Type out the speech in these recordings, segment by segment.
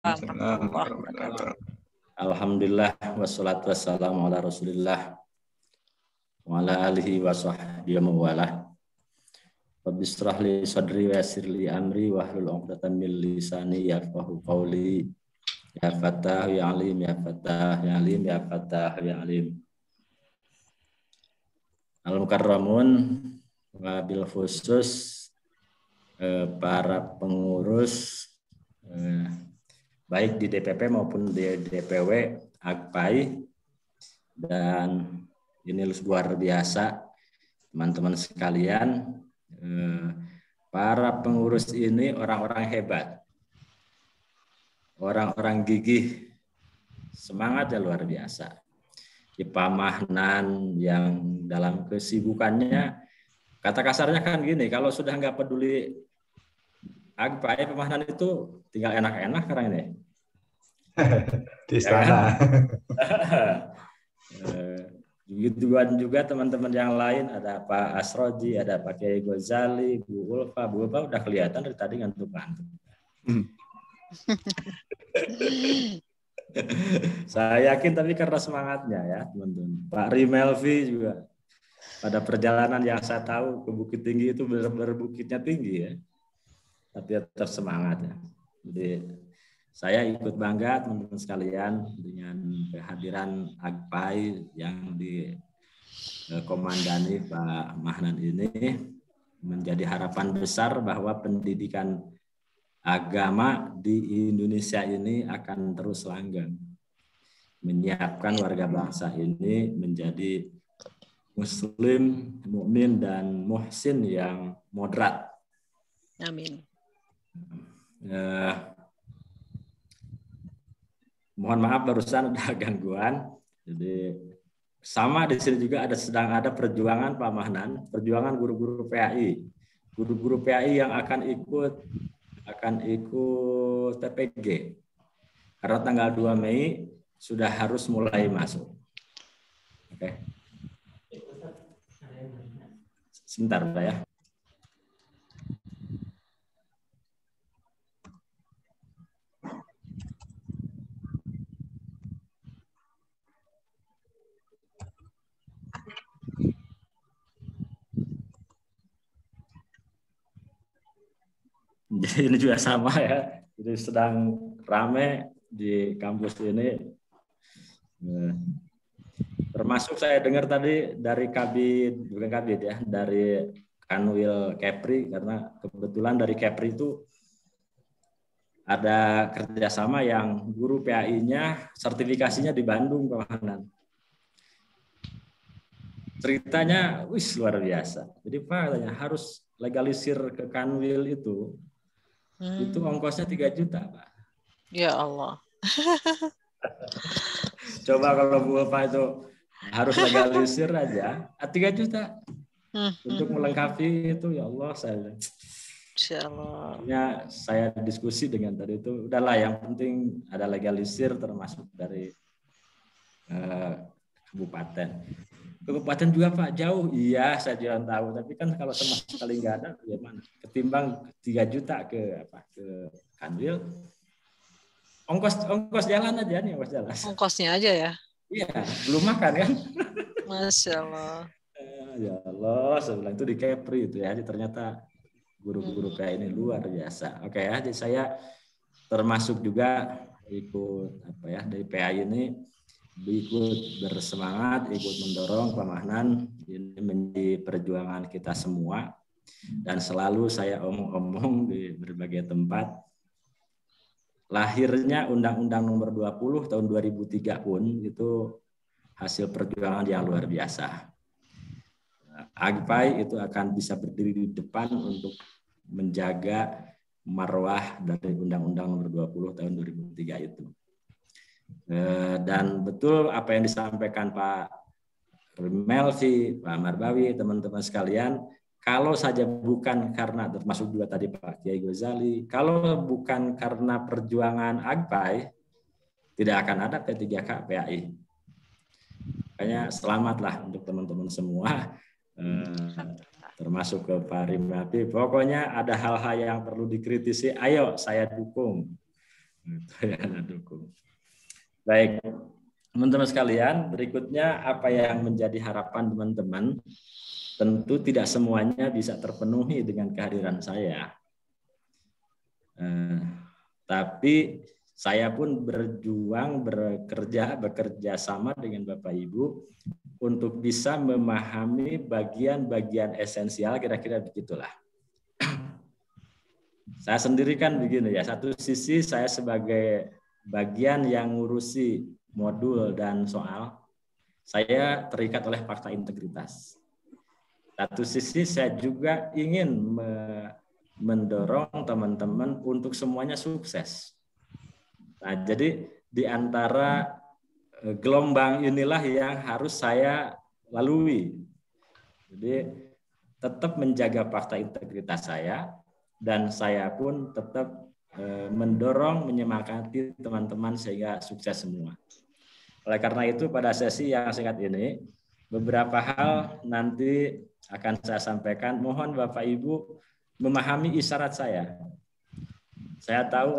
warahmatullahi wabarakatuh. Alhamdulillah wassalatu wassalamu ala Rasulillah wa ala alihi wa sahbihi wa mawalah. Rabbi shrah li sadri wa yassir li amri wahlul 'uqdatam min lisani yafqahu qawli. Ya Fattah ya Alim ya Fattah ya Alim ya Fattah ya Alim. Al-Mukarramun wabil khusus para pengurus baik di DPP maupun di DPW AGPAI, dan ini luar biasa teman-teman sekalian, para pengurus ini orang-orang hebat, orang-orang gigih, semangatnya luar biasa. Di Pak Mahnan yang dalam kesibukannya, kata kasarnya kan gini, kalau sudah nggak peduli AGPAI, Pak Mahnan itu tinggal enak-enak sekarang ini. Di istana. Begituan juga teman-teman yang lain, ada Pak Asroji, ada Pak Kiai Ghazali, Bu Ulfa. Bu Ulfa udah kelihatan dari tadi ngantuk-ngantuk. Saya yakin tapi karena semangatnya ya teman-teman. Pak Rimelvi juga pada perjalanan yang saya tahu ke Bukit Tinggi itu benar-benar bukitnya tinggi ya, tapi tetap semangat ya. Jadi saya ikut bangga teman-teman sekalian dengan kehadiran AGPAI yang dikomandani Pak Mahnan ini. Menjadi harapan besar bahwa pendidikan agama di Indonesia ini akan terus langgeng, menyiapkan warga bangsa ini menjadi muslim, mukmin dan muhsin yang moderat. Amin. Mohon maaf barusan ada gangguan. Jadi sama di sini juga sedang ada perjuangan Pak Mahnan, perjuangan guru-guru PAI. Guru-guru PAI yang akan ikut TPG. Karena tanggal 2 Mei sudah harus mulai masuk. Oke. Sebentar Pak ya. Jadi ini juga sama ya. Jadi sedang rame di kampus ini. Termasuk saya dengar tadi dari Kabid, bukan Kabid ya, dari Kanwil Kepri, karena kebetulan dari Kepri itu ada kerjasama yang guru PAI-nya sertifikasinya di Bandung, Pak Hanan. Ceritanya, luar biasa. Jadi Pak katanya harus legalisir ke Kanwil itu ongkosnya 3 juta, Pak. Ya Allah. Coba kalau Bu Ulfa itu harus legalisir aja, 3 juta untuk melengkapi itu, ya Allah saya. Ya, saya diskusi dengan tadi itu, udahlah yang penting ada legalisir termasuk dari kabupaten. Kabupaten juga Pak jauh, iya saya juga tahu, tapi kan kalau sama sekali nggak ada, gimana? Ketimbang 3 juta ke Kanwil, ongkos jalan aja nih, ongkos jalan. Ongkosnya aja ya? Iya, belum makan kan? Masya Allah. Ya Allah, sebelah itu di Kepri itu ya, ternyata guru-guru kayak ini luar biasa. Oke ya, jadi saya termasuk juga ikut dari PAI ini, ikut bersemangat, ikut mendorong Pak Mahnan ini menjadi perjuangan kita semua, dan selalu saya omong-omong di berbagai tempat. Lahirnya Undang-Undang Nomor 20 tahun 2003 pun itu hasil perjuangan yang luar biasa. AGPAI itu akan bisa berdiri di depan untuk menjaga marwah dari Undang-Undang Nomor 20 tahun 2003 itu. Dan betul apa yang disampaikan Pak Melvi, Pak Marbawi, teman-teman sekalian, kalau saja bukan karena, termasuk juga tadi Pak Kiai Ghazali, kalau bukan karena perjuangan AGPAI, tidak akan ada P3K PAI. Makanya selamatlah untuk teman-teman semua, termasuk ke Pak Rimapi. Pokoknya ada hal-hal yang perlu dikritisi, ayo saya dukung. Anda dukung. Baik, teman-teman sekalian, berikutnya apa yang menjadi harapan teman-teman? Tentu tidak semuanya bisa terpenuhi dengan kehadiran saya. Tapi saya pun berjuang, bekerja sama dengan Bapak Ibu untuk bisa memahami bagian-bagian esensial, kira-kira begitulah. Saya sendiri kan begini ya, satu sisi saya sebagai bagian yang ngurusi modul dan soal, saya terikat oleh fakta integritas. Satu sisi saya juga ingin mendorong teman-teman untuk semuanya sukses. Nah, jadi di antara gelombang inilah yang harus saya lalui. Jadi tetap menjaga fakta integritas saya, dan saya pun tetap mendorong, menyemangati teman-teman sehingga sukses semua. Oleh karena itu pada sesi yang singkat ini, beberapa hal nanti akan saya sampaikan. Mohon Bapak Ibu memahami isyarat saya. Saya tahu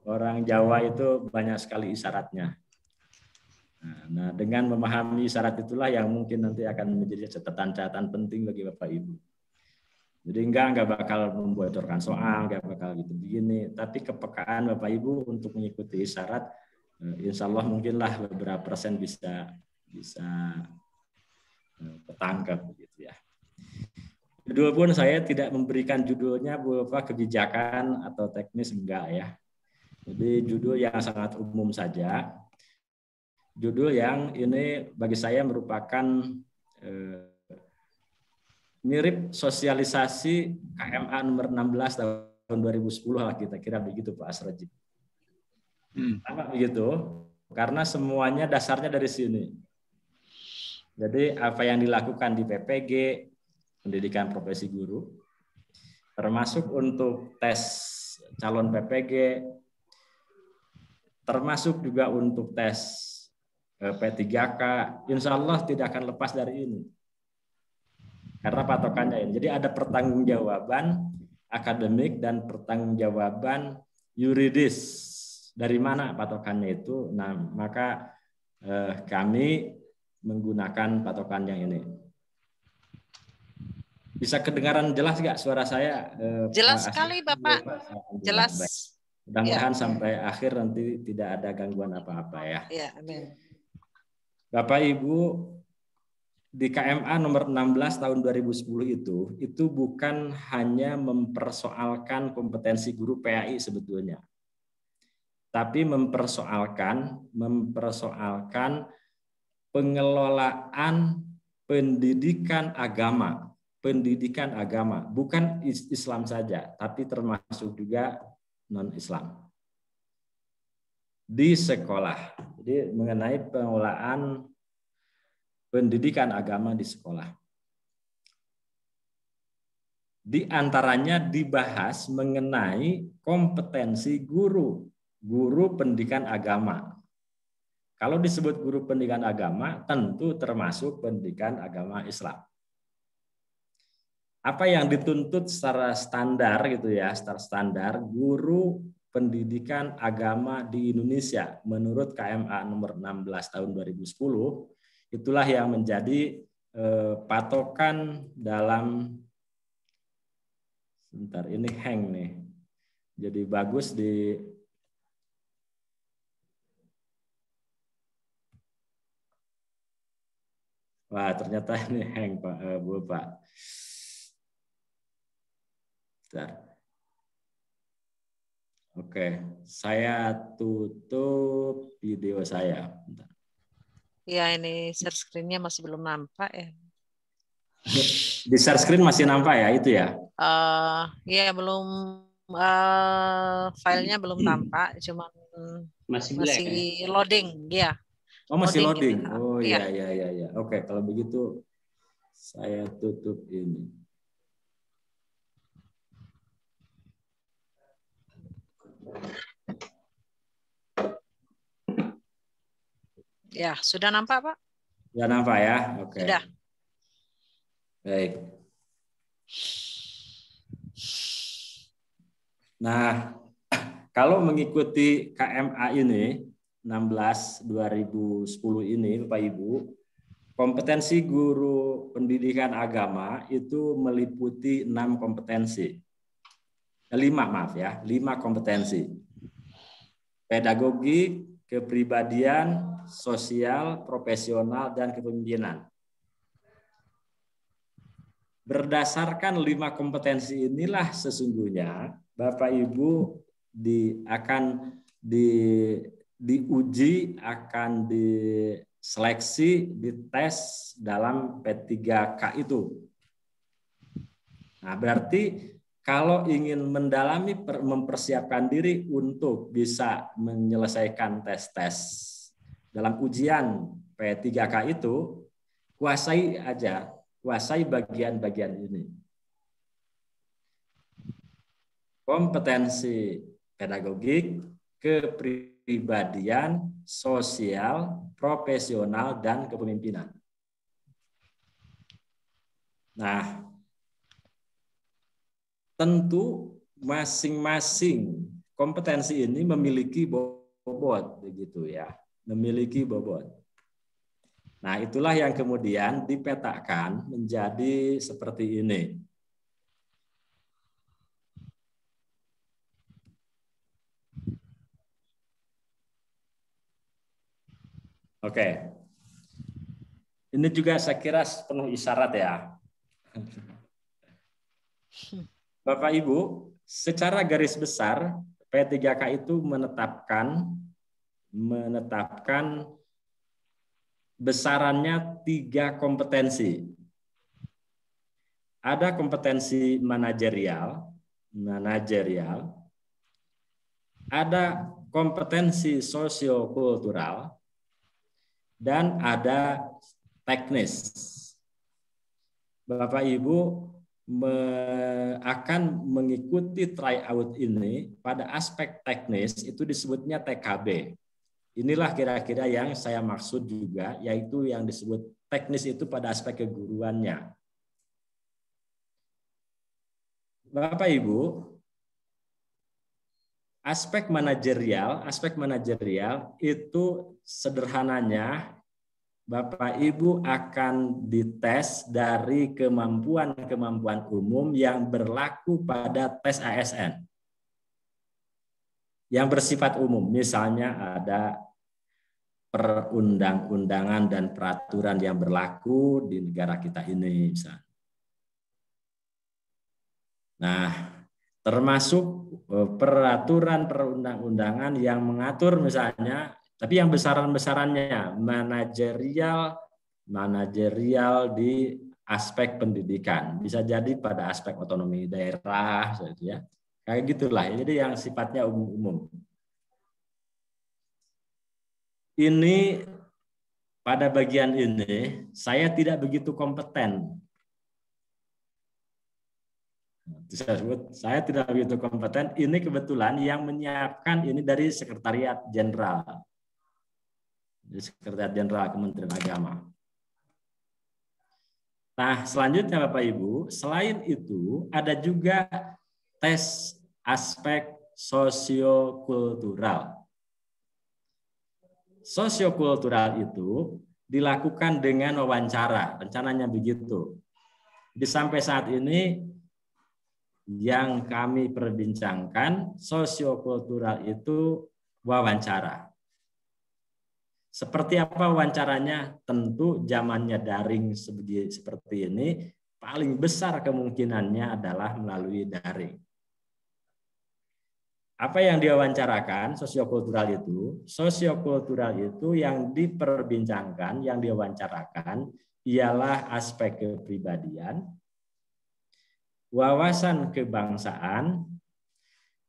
orang Jawa itu banyak sekali isyaratnya. Nah, dengan memahami isyarat itulah yang mungkin nanti akan menjadi catatan-catatan penting bagi Bapak Ibu. Jadi enggak bakal membocorkan soal, enggak bakal gitu begini. Tapi kepekaan Bapak Ibu untuk mengikuti isyarat, insya Allah mungkinlah beberapa persen bisa ketangkap begitu ya. Judul pun saya tidak memberikan judulnya berupa kebijakan atau teknis, enggak ya. Jadi judul yang sangat umum saja. Judul yang ini bagi saya merupakan mirip sosialisasi KMA nomor 16 tahun 2010 lah, kita kira begitu Pak Asrojib. Sama begitu, karena semuanya dasarnya dari sini. Jadi apa yang dilakukan di PPG, pendidikan profesi guru, termasuk untuk tes calon PPG, termasuk juga untuk tes P3K, insya Allah tidak akan lepas dari ini. Karena patokannya ini. Jadi ada pertanggungjawaban akademik dan pertanggungjawaban yuridis. Dari mana patokannya itu? Nah, maka kami menggunakan patokan yang ini. Bisa kedengaran jelas nggak suara saya? Jelas sekali Bapak. Jelas. Mudah-mudahan sampai akhir nanti tidak ada gangguan apa-apa ya. Ya, amin. Bapak Ibu, di KMA nomor 16 tahun 2010 itu bukan hanya mempersoalkan kompetensi guru PAI sebetulnya. Tapi mempersoalkan pengelolaan pendidikan agama, bukan Islam saja, tapi termasuk juga non-Islam di sekolah. Jadi mengenai pengelolaan pendidikan agama di sekolah. Di antaranya dibahas mengenai kompetensi guru pendidikan agama. Kalau disebut guru pendidikan agama, tentu termasuk pendidikan agama Islam. Apa yang dituntut secara standar gitu ya, secara standar guru pendidikan agama di Indonesia menurut KMA nomor 16 tahun 2010, itulah yang menjadi patokan dalam, sebentar ini hang nih. Jadi bagus di wah, ternyata ini hang Pak, Bu Pak. Bentar. Oke, saya tutup video saya. Bentar. Ya, ini share screen-nya masih belum nampak ya. Di share screen masih nampak ya itu ya? Ya belum, filenya belum tampak, cuman masih loading, ya. Oh masih loading. Ya. Oh iya. Oke, kalau begitu saya tutup ini. Ya, sudah nampak Pak? Sudah nampak ya? Oke. Sudah. Baik. Nah, kalau mengikuti KMA ini 16/2010 ini Bapak Ibu, kompetensi guru pendidikan agama itu meliputi 6 kompetensi. 5 kompetensi. Pedagogik, kepribadian, sosial, profesional, dan kepemimpinan. Berdasarkan 5 kompetensi inilah sesungguhnya Bapak Ibu akan diuji, akan diseleksi, dites dalam P3K itu. Nah, berarti kalau ingin mendalami, mempersiapkan diri untuk bisa menyelesaikan tes-tes dalam ujian P3K itu, kuasai bagian-bagian ini. Kompetensi pedagogik, kepribadian, sosial, profesional, dan kepemimpinan. Nah, tentu masing-masing kompetensi ini memiliki bobot, begitu ya, memiliki bobot. Nah, itulah yang kemudian dipetakan menjadi seperti ini. Oke. Ini juga saya kira penuh isyarat ya. Bapak Ibu, secara garis besar P3K itu menetapkan besarannya 3 kompetensi. Ada kompetensi manajerial, ada kompetensi sosiokultural, dan ada teknis. Bapak Ibu akan mengikuti tryout ini pada aspek teknis, itu disebutnya TKB. Inilah kira-kira yang saya maksud juga, yaitu yang disebut teknis itu pada aspek keguruannya. Bapak Ibu, aspek manajerial itu sederhananya Bapak Ibu akan dites dari kemampuan-kemampuan umum yang berlaku pada tes ASN. Yang bersifat umum, misalnya ada perundang-undangan dan peraturan yang berlaku di negara kita ini. Misalnya. Nah, termasuk peraturan perundang-undangan yang mengatur misalnya, tapi yang besaran-besarannya manajerial di aspek pendidikan, bisa jadi pada aspek otonomi daerah, ya kayak gitulah. Jadi yang sifatnya umum-umum. Ini pada bagian ini saya tidak begitu kompeten. Saya tidak begitu kompeten. Ini kebetulan yang menyiapkan ini dari Sekretariat Jenderal. Sekretariat Jenderal Kementerian Agama. Nah, selanjutnya Bapak Ibu, selain itu ada juga tes aspek sosiokultural. Sosiokultural itu dilakukan dengan wawancara, rencananya begitu. Jadi sampai saat ini yang kami perbincangkan, sosiokultural itu wawancara. Seperti apa wawancaranya? Tentu zamannya daring seperti ini, paling besar kemungkinannya adalah melalui daring. Apa yang diwawancarakan sosiokultural itu? Sosiokultural itu yang diperbincangkan, yang diwawancarakan ialah aspek kepribadian, wawasan kebangsaan,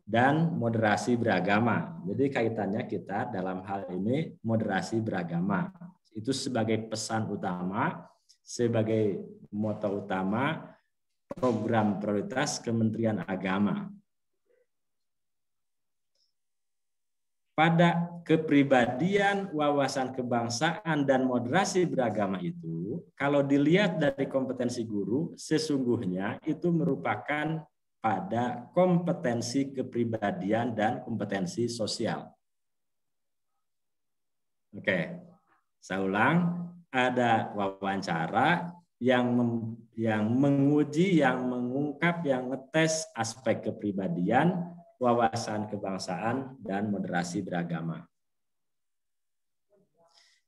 dan moderasi beragama. Jadi kaitannya kita dalam hal ini moderasi beragama. Itu sebagai pesan utama, sebagai moto utama program prioritas Kementerian Agama. Pada kepribadian, wawasan kebangsaan, dan moderasi beragama itu, kalau dilihat dari kompetensi guru, sesungguhnya itu merupakan pada kompetensi kepribadian dan kompetensi sosial. Oke, saya ulang, ada wawancara yang menguji, yang mengungkap, yang ngetes aspek kepribadian, wawasan kebangsaan, dan moderasi beragama.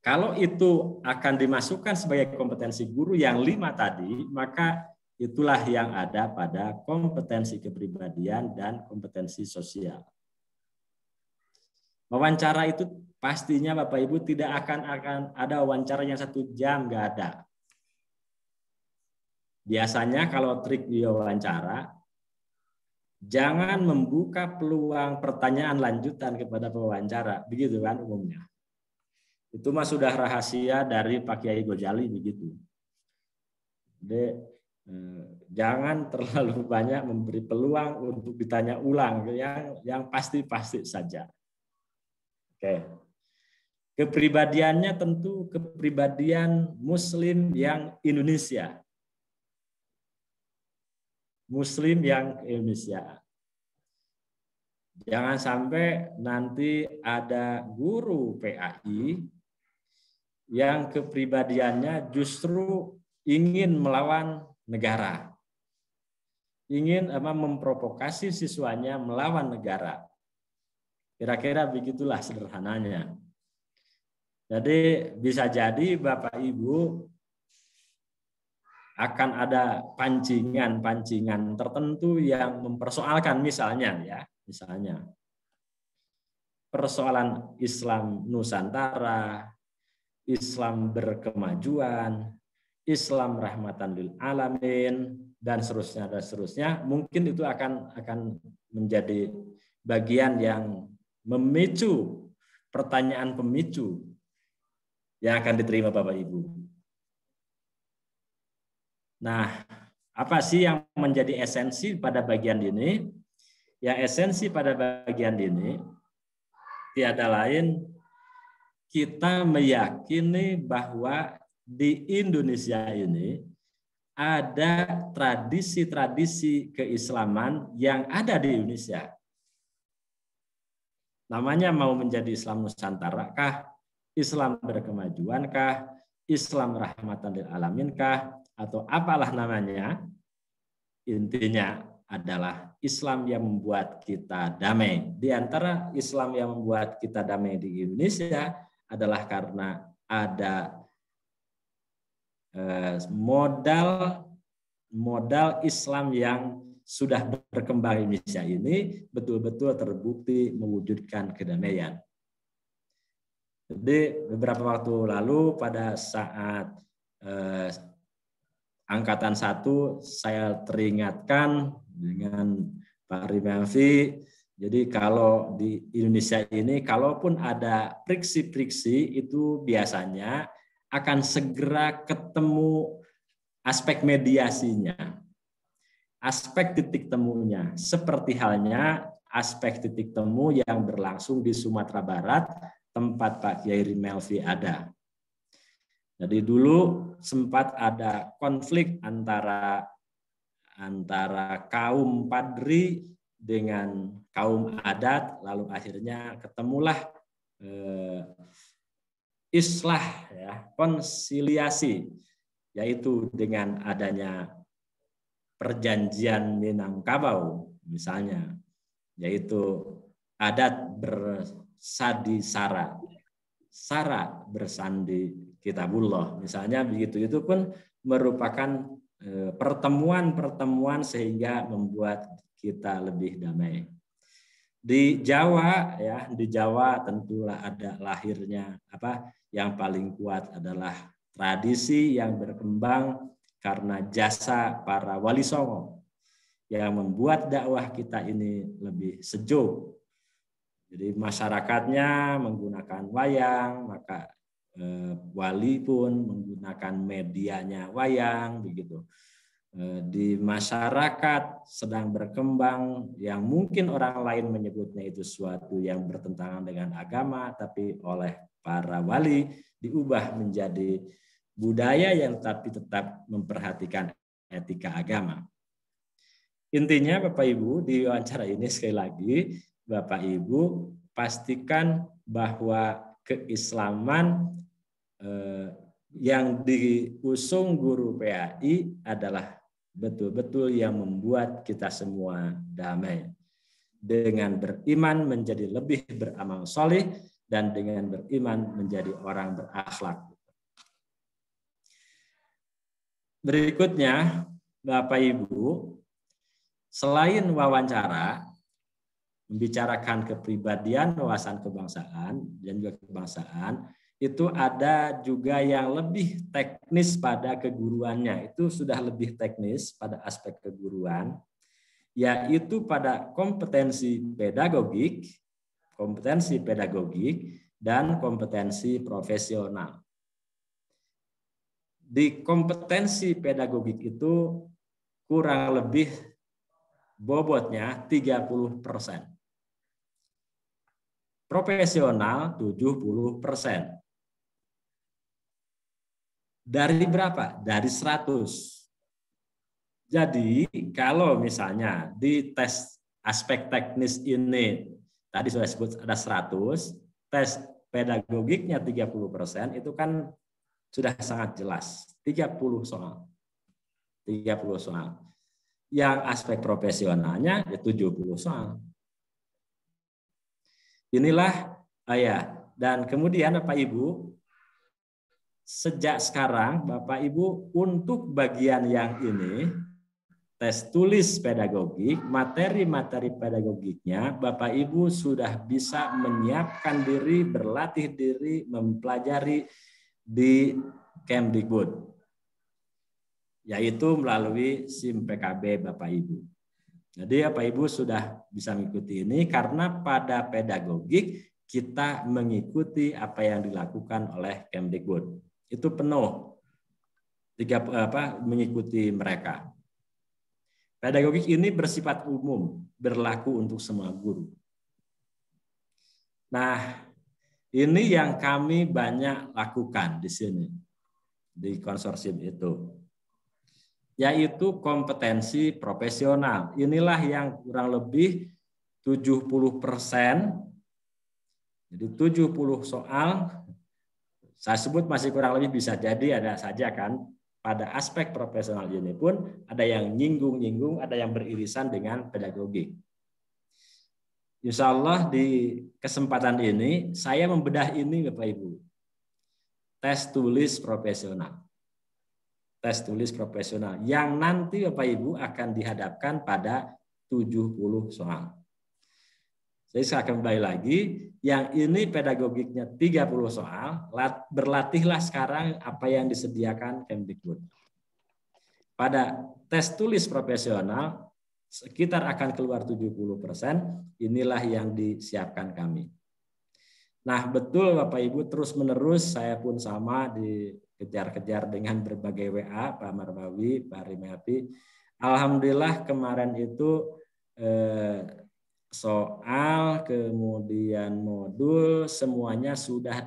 Kalau itu akan dimasukkan sebagai kompetensi guru yang 5 tadi, maka itulah yang ada pada kompetensi kepribadian dan kompetensi sosial. Wawancara itu pastinya Bapak Ibu tidak akan ada wawancara yang 1 jam, nggak ada. Biasanya kalau trik diwawancara, jangan membuka peluang pertanyaan lanjutan kepada pewawancara, begitu kan umumnya. Itu mah sudah rahasia dari Pak Kiai Ghazali begitu. Jadi, jangan terlalu banyak memberi peluang untuk ditanya ulang yang pasti-pasti saja. Oke. Kepribadiannya tentu kepribadian Muslim yang Indonesia. Muslim yang Indonesia. Jangan sampai nanti ada guru PAI yang kepribadiannya justru ingin melawan negara. Ingin memprovokasi siswanya melawan negara. Kira-kira begitulah sederhananya. Jadi bisa jadi Bapak Ibu akan ada pancingan-pancingan tertentu yang mempersoalkan misalnya persoalan Islam Nusantara, Islam berkemajuan, Islam rahmatan lil alamin, dan seterusnya. Mungkin itu akan menjadi bagian yang memicu pertanyaan pemicu yang akan diterima Bapak Ibu. Nah, apa sih yang menjadi esensi pada bagian ini? Yang esensi pada bagian ini tiada lain, kita meyakini bahwa di Indonesia ini ada tradisi-tradisi keislaman yang ada di Indonesia. Namanya mau menjadi Islam Nusantara kah? Islam berkemajuan kah? Islam rahmatan lil alamin kah? Atau apalah namanya? Intinya adalah Islam yang membuat kita damai. Di antara Islam yang membuat kita damai di Indonesia adalah karena ada modal Islam yang sudah berkembang di Indonesia ini betul-betul terbukti mewujudkan kedamaian. Jadi beberapa waktu lalu pada saat Angkatan 1 saya teringatkan dengan Pak Rimafi. Jadi kalau di Indonesia ini kalaupun ada friksi-friksi itu biasanya akan segera ketemu aspek mediasinya, aspek titik temunya. Seperti halnya aspek titik temu yang berlangsung di Sumatera Barat tempat Pak Kiai Rimelvi ada. Jadi dulu sempat ada konflik antara kaum Padri dengan kaum adat, lalu akhirnya ketemulah islah, ya, konsiliasi, yaitu dengan adanya perjanjian Minangkabau misalnya, yaitu adat bersadi sara, sara bersandi kitabullah misalnya begitu. Itu pun merupakan pertemuan-pertemuan sehingga membuat kita lebih damai. Di Jawa, ya, di Jawa tentulah ada lahirnya yang paling kuat adalah tradisi yang berkembang karena jasa para wali songo yang membuat dakwah kita ini lebih sejuk. Jadi masyarakatnya menggunakan wayang, maka wali pun menggunakan medianya wayang begitu. Di masyarakat sedang berkembang yang mungkin orang lain menyebutnya itu suatu yang bertentangan dengan agama, tapi oleh para wali diubah menjadi budaya yang tapi tetap memperhatikan etika agama. intinya Bapak Ibu di wawancara ini sekali lagi Bapak Ibu pastikan bahwa keislaman yang diusung guru PAI adalah betul-betul yang membuat kita semua damai. Dengan beriman menjadi lebih beramal soleh dan dengan beriman menjadi orang berakhlak. Berikutnya, Bapak Ibu, selain wawancara, membicarakan kepribadian, wawasan kebangsaan, dan juga kebangsaan, itu ada juga yang lebih teknis pada keguruannya. Itu sudah lebih teknis pada aspek keguruan, yaitu pada kompetensi pedagogik, dan kompetensi profesional. Di kompetensi pedagogik itu kurang lebih bobotnya 30%. Profesional 70%. Dari berapa? Dari 100. Jadi kalau misalnya di tes aspek teknis ini, tadi sudah disebut ada 100, tes pedagogiknya 30%, itu kan sudah sangat jelas. 30 soal. 30 soal. Yang aspek profesionalnya 70 soal. Inilah dan kemudian Bapak Ibu, sejak sekarang Bapak Ibu untuk bagian yang ini, tes tulis pedagogik, materi-materi pedagogiknya Bapak Ibu sudah bisa menyiapkan diri, berlatih diri, mempelajari di Kemdikbud, yaitu melalui SIM PKB Bapak Ibu. Jadi Bapak Ibu sudah bisa mengikuti ini karena pada pedagogik kita mengikuti apa yang dilakukan oleh Kemdikbud. Itu penuh mengikuti mereka. Pedagogik ini bersifat umum, berlaku untuk semua guru. Nah, ini yang kami banyak lakukan di sini, di konsorsium itu, yaitu kompetensi profesional. Inilah yang kurang lebih 70%, jadi 70 soal, saya sebut masih kurang lebih bisa jadi ada saja kan, pada aspek profesional ini pun ada yang nyinggung-nyinggung, ada yang beririsan dengan pedagogik. Insya Allah di kesempatan ini saya membedah ini Bapak Ibu. Tes tulis profesional. Tes tulis profesional yang nanti Bapak Ibu akan dihadapkan pada 70 soal. Jadi saya akan kembali lagi, yang ini pedagogiknya 30 soal, berlatihlah sekarang apa yang disediakan Kemdikbud. Pada tes tulis profesional, sekitar akan keluar 70%, inilah yang disiapkan kami. Nah betul Bapak Ibu, terus menerus saya pun sama dikejar-kejar dengan berbagai WA, Pak Marbawi, Pak Rimapi. Alhamdulillah kemarin itu soal, kemudian modul, semuanya sudah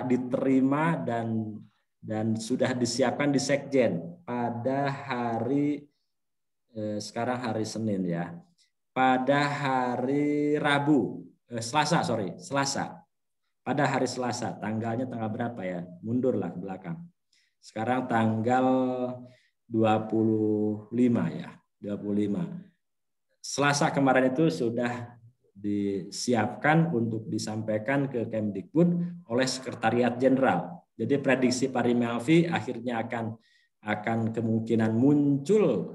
diterima dan sudah disiapkan di Sekjen pada hari, sekarang hari Senin ya, pada hari Selasa. Pada hari Selasa, tanggalnya tanggal berapa ya? Mundurlah ke belakang. Sekarang tanggal 25 ya, 25. Selasa kemarin itu sudah disiapkan untuk disampaikan ke Kemdikbud oleh Sekretariat Jenderal. Jadi prediksi Pak Rimalfi akhirnya akan kemungkinan muncul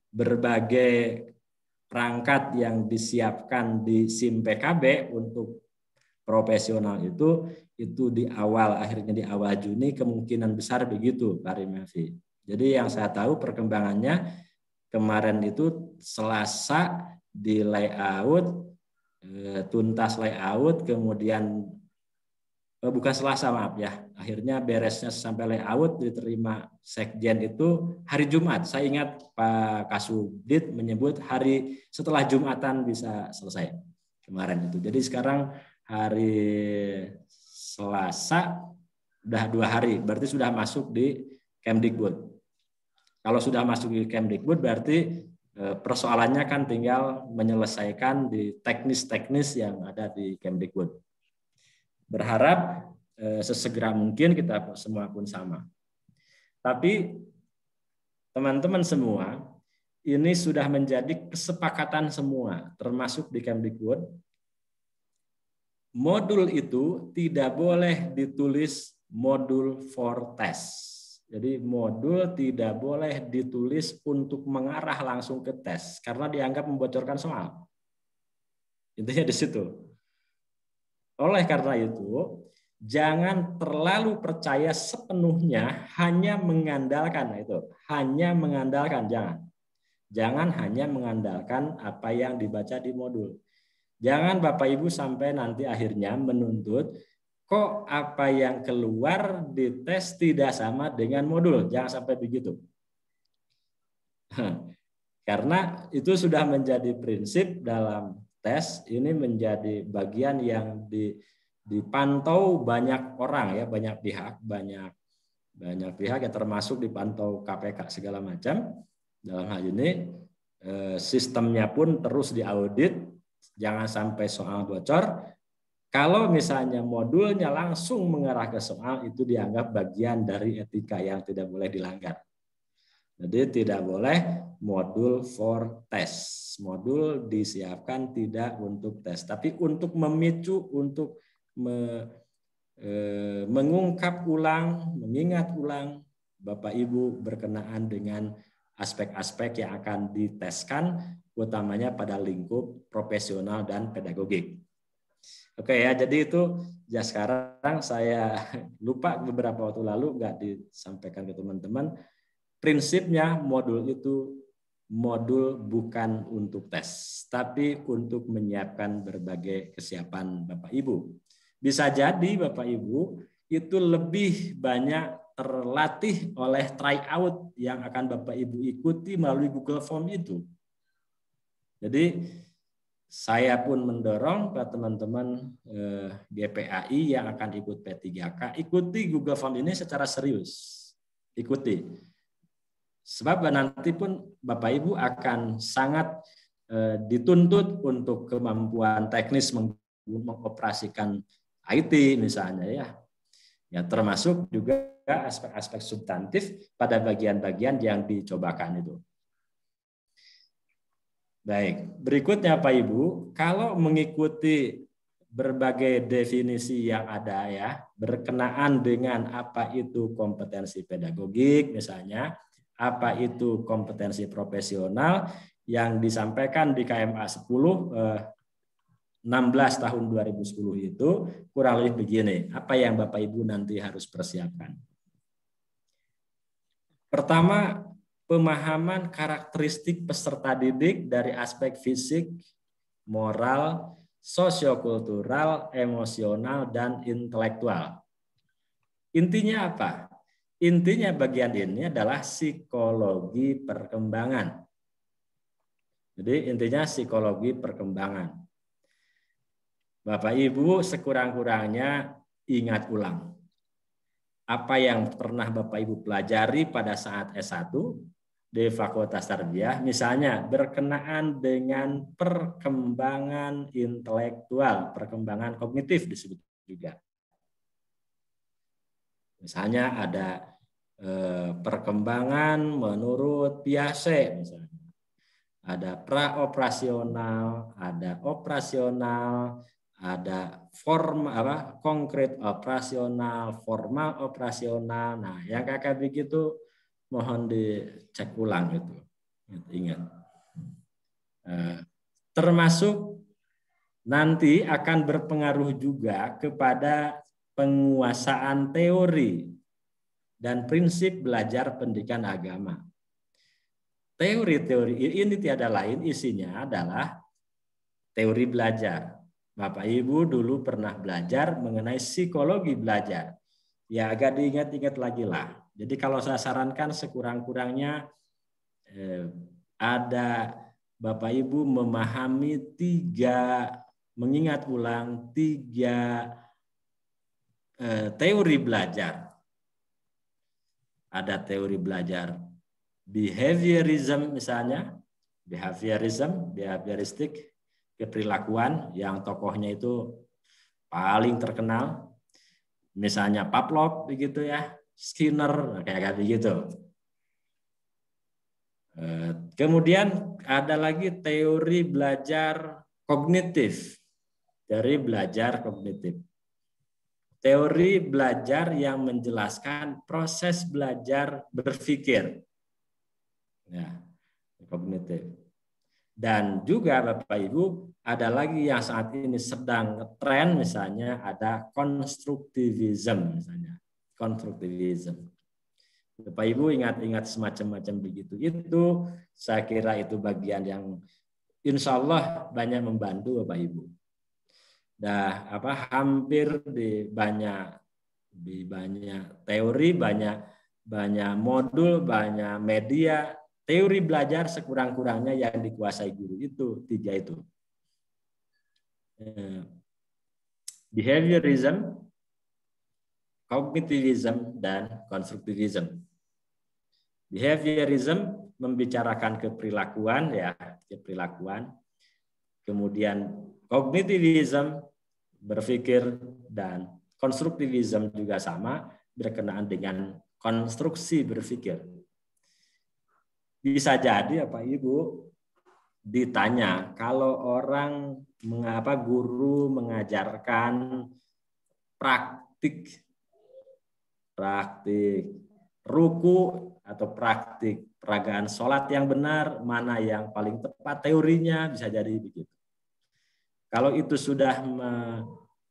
berbagai perangkat yang disiapkan di SIM PKB untuk profesional itu di akhirnya di awal Juni kemungkinan besar begitu Pak Rimalfi. Jadi yang saya tahu perkembangannya kemarin itu Selasa di layout, tuntas layout, kemudian bukan Selasa maaf ya, akhirnya beresnya sampai layout diterima Sekjen itu hari Jumat. Saya ingat Pak Kasubdit menyebut hari setelah Jumatan bisa selesai kemarin itu. Jadi sekarang hari Selasa udah 2 hari, berarti sudah masuk di Kemdikbud. Kalau sudah masuk di Kemdikbud berarti persoalannya kan tinggal menyelesaikan di teknis-teknis yang ada di Kemdikbud. Berharap sesegera mungkin kita semua pun sama. Tapi teman-teman semua, ini sudah menjadi kesepakatan semua, termasuk di Kemdikbud. Modul itu tidak boleh ditulis modul for test. Jadi modul tidak boleh ditulis untuk mengarah langsung ke tes, karena dianggap membocorkan soal. Intinya di situ. Oleh karena itu, jangan terlalu percaya sepenuhnya hanya mengandalkan jangan hanya mengandalkan apa yang dibaca di modul. Jangan Bapak Ibu sampai nanti akhirnya menuntut kok apa yang keluar di tes tidak sama dengan modul. Jangan sampai begitu. Karena itu sudah menjadi prinsip dalam tes, ini menjadi bagian yang dipantau banyak orang ya, banyak pihak ya, termasuk dipantau KPK segala macam. Dalam hal ini sistemnya pun terus diaudit. Jangan sampai soal bocor. Kalau misalnya modulnya langsung mengarah ke soal, itu dianggap bagian dari etika yang tidak boleh dilanggar. Jadi tidak boleh modul for test. Modul disiapkan tidak untuk tes, tapi untuk memicu, untuk mengungkap ulang, mengingat ulang Bapak Ibu berkenaan dengan aspek-aspek yang akan diteskan, utamanya pada lingkup profesional dan pedagogik. Oke ya, jadi itu ya sekarang saya lupa beberapa waktu lalu nggak disampaikan ke teman-teman. Prinsipnya modul itu modul bukan untuk tes, tapi untuk menyiapkan berbagai kesiapan Bapak Ibu. Bisa jadi Bapak Ibu itu lebih banyak terlatih oleh tryout yang akan Bapak Ibu ikuti melalui Google Form itu. Jadi saya pun mendorong ke teman-teman GPAI yang akan ikut P3K, ikuti Google Form ini secara serius. Ikuti. Sebab nanti pun Bapak Ibu akan sangat dituntut untuk kemampuan teknis mengoperasikan IT misalnya ya. Ya termasuk juga aspek-aspek substantif pada bagian-bagian yang dicobakan itu. Baik, berikutnya Pak Ibu, kalau mengikuti berbagai definisi yang ada ya, berkenaan dengan apa itu kompetensi pedagogik misalnya, apa itu kompetensi profesional yang disampaikan di KMA 16 tahun 2010 itu kurang lebih begini, apa yang Bapak Ibu nanti harus persiapkan. Pertama, pemahaman karakteristik peserta didik dari aspek fisik, moral, sosiokultural, emosional, dan intelektual. Intinya apa? Intinya bagian ini adalah psikologi perkembangan. Jadi intinya psikologi perkembangan. Bapak Ibu sekurang-kurangnya ingat ulang. Apa yang pernah Bapak Ibu pelajari pada saat S1 di Fakultas Tarbiyah, misalnya berkenaan dengan perkembangan intelektual, perkembangan kognitif disebut juga. Misalnya ada perkembangan menurut Piaget, misalnya. Ada praoperasional, ada operasional, ada konkret operasional, formal operasional. Nah, yang kakak begitu mohon dicek ulang itu. Ingat. Termasuk nanti akan berpengaruh juga kepada penguasaan teori dan prinsip belajar pendidikan agama. Teori-teori ini tiada lain isinya adalah teori belajar. Bapak Ibu dulu pernah belajar mengenai psikologi belajar. Ya agak diingat-ingat lagi lah. Jadi kalau saya sarankan sekurang-kurangnya ada Bapak Ibu memahami mengingat ulang tiga teori belajar. Ada teori belajar behaviorism misalnya, behavioristik, keperilakuan yang tokohnya itu paling terkenal, misalnya Pavlov begitu ya, Skinner, kayak gitu. Kemudian ada lagi teori belajar kognitif, dari belajar kognitif. Teori belajar yang menjelaskan proses belajar berpikir. Ya, kognitif. Dan juga Bapak Ibu, ada lagi yang saat ini sedang ngetren, misalnya ada konstruktivism misalnya. Konstruktivism. Bapak Ibu ingat-ingat semacam-macam begitu. Itu saya kira itu bagian yang insya Allah banyak membantu Bapak Ibu. Dah hampir di banyak teori, banyak modul, banyak media, teori belajar sekurang-kurangnya yang dikuasai guru itu 3 itu. Behaviorism, cognitivism, dan konstruktivism. Behaviorism membicarakan keperilakuan ya, keperilakuan. Kemudian kognitivism berpikir, dan konstruktivism juga sama, berkenaan dengan konstruksi berpikir. Bisa jadi Bapak Ibu ditanya, kalau orang mengapa guru mengajarkan praktik ruku atau praktik peragaan sholat yang benar, mana yang paling tepat teorinya, bisa jadi begitu. Kalau itu sudah